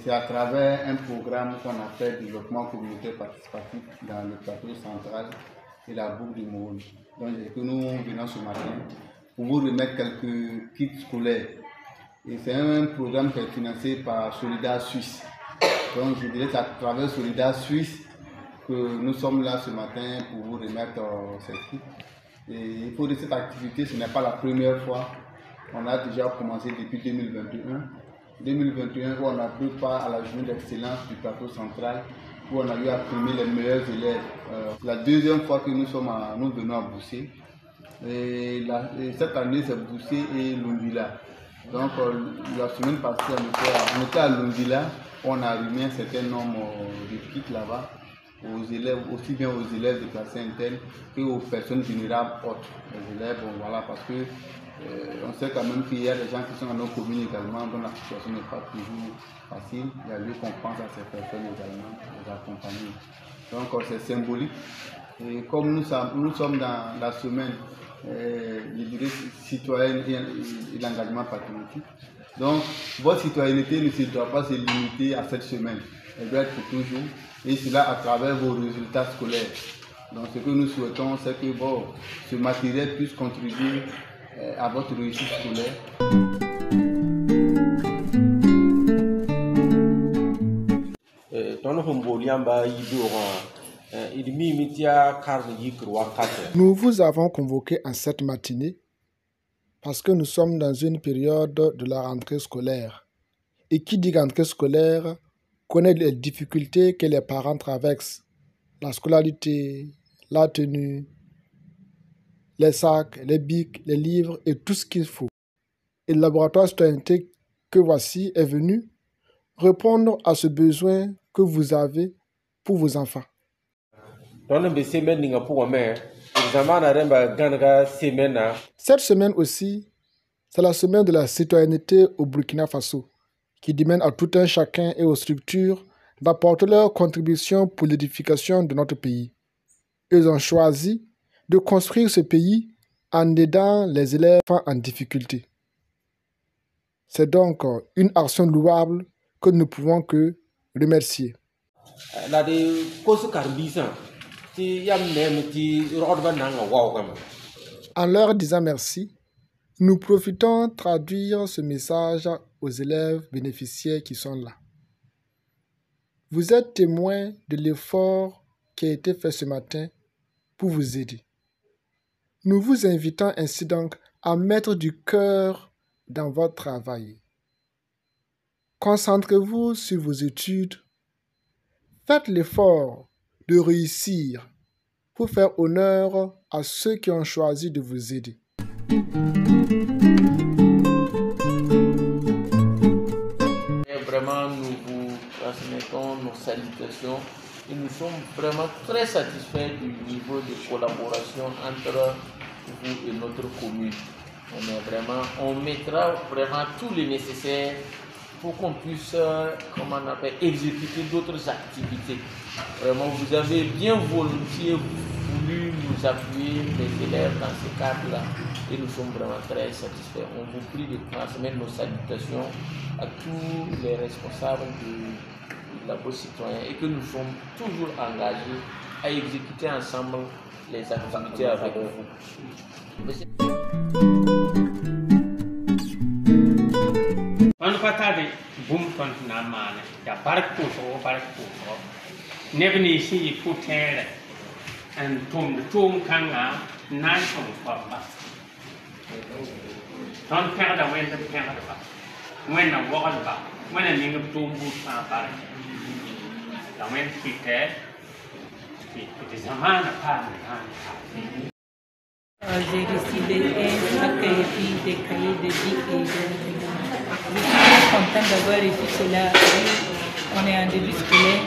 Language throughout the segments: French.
C'est à travers un programme qu'on appelle développement communautaire participatif dans le plateau central et la boucle du Môle. Donc que nous venons ce matin pour vous remettre quelques kits scolaires. Et c'est un programme qui est financé par Solidar Suisse. Donc je dirais que c'est à travers Solidar Suisse que nous sommes là ce matin pour vous remettre ces kits. Et il faut dire que cette activité, ce n'est pas la première fois. On a déjà commencé depuis 2021. 2021 où on a pris part à la journée d'excellence du plateau central où on a eu à primer les meilleurs élèves. La deuxième fois que nous venons à Boussé. Et cette année c'est Boussé et Lundila. Donc la semaine passée on était à Lundila, on a remis un certain nombre de kits là-bas aux élèves, aussi bien aux élèves de classe interne que aux personnes vulnérables autres. Les élèves, bon, voilà, parce que on sait quand même qu'il y a des gens qui sont dans nos communes également dont la situation n'est pas toujours facile. Il y a lieu qu'on pense à ces personnes également, les accompagner. Donc c'est symbolique. Et comme nous sommes dans la semaine, je dirais, citoyenne et l'engagement patriotique. Donc votre citoyenneté ne doit pas se limiter à cette semaine. Elle doit être pour toujours. Et cela à travers vos résultats scolaires. Donc ce que nous souhaitons, c'est que ce matériel puisse contribuer à votre réussite scolaire. Nous vous avons convoqué en cette matinée parce que nous sommes dans une période de la rentrée scolaire. Et qui dit rentrée scolaire connaît les difficultés que les parents traversent, la scolarité, la tenue, les sacs, les bics, les livres et tout ce qu'il faut. Et le laboratoire citoyenneté que voici est venu répondre à ce besoin que vous avez pour vos enfants. Cette semaine aussi, c'est la semaine de la citoyenneté au Burkina Faso, qui demande à tout un chacun et aux structures d'apporter leur contribution pour l'édification de notre pays. Ils ont choisi de construire ce pays en aidant les élèves en difficulté. C'est donc une action louable que nous ne pouvons que remercier. En leur disant merci, nous profitons de traduire ce message aux élèves bénéficiaires qui sont là. Vous êtes témoins de l'effort qui a été fait ce matin pour vous aider. Nous vous invitons ainsi donc à mettre du cœur dans votre travail. Concentrez-vous sur vos études. Faites l'effort de réussir pour faire honneur à ceux qui ont choisi de vous aider. Vraiment, nous vous transmettons nos salutations et nous sommes vraiment très satisfaits du niveau de collaboration entre vous et notre commune. On mettra vraiment tout le nécessaire pour qu'on puisse, exécuter d'autres activités. Vraiment, vous avez bien volontiers voulu nous appuyer, les élèves, dans ce cadre-là. Et nous sommes vraiment très satisfaits. On vous prie de transmettre nos salutations à tous les responsables de la Bourse citoyenne et que nous sommes toujours engagés à exécuter ensemble les activités avec vous. Quando patade boom continua mane, ya barco nebni si putere and tum kanga nan tum papa. Don't perdre when the perdre pas. When a walk pas. When a ning tum boot papa. La when piter. It is a man apart. J'ai décidé un cahier des cahiers de vie et je suis très contente d'avoir reçu cela. On est en début scolaire,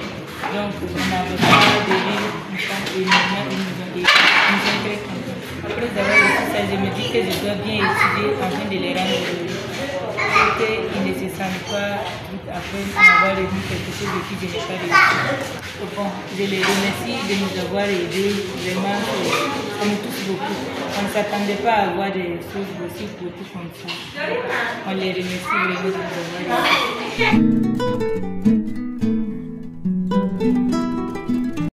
donc on n'avait pas de livres, et maintenant ils nous ont dit, nous sommes très contents. Après avoir reçu ça, je me dis que je dois bien étudier afin de les rendre heureux. Pour qu'ils ne se sentent pas après avoir reçu quelque chose et puis je n'ai pas réussi. Bon, je les remercie de nous avoir aidés, vraiment, ça nous touche beaucoup. On ne s'attendait pas à avoir des choses aussi petites comme ça. On les remercie vraiment de nous avoir aidés.